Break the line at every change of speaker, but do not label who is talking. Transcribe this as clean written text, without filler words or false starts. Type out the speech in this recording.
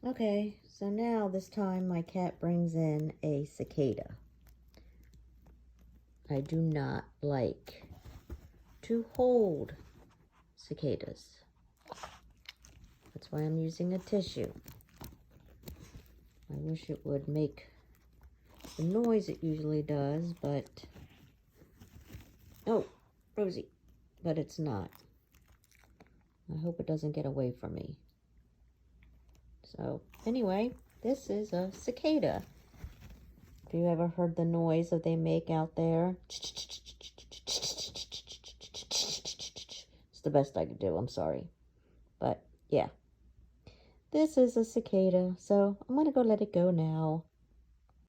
Okay, so now this time my cat brings in a cicada. I do not like to hold cicadas. That's why I'm using a tissue. I wish it would make the noise it usually does, but... Oh, Rosie. But it's not. I hope it doesn't get away from me. So, anyway, this is a cicada. Have you ever heard the noise that they make out there? It's the best I could do, I'm sorry. But, yeah. This is a cicada, so I'm going to go let it go now.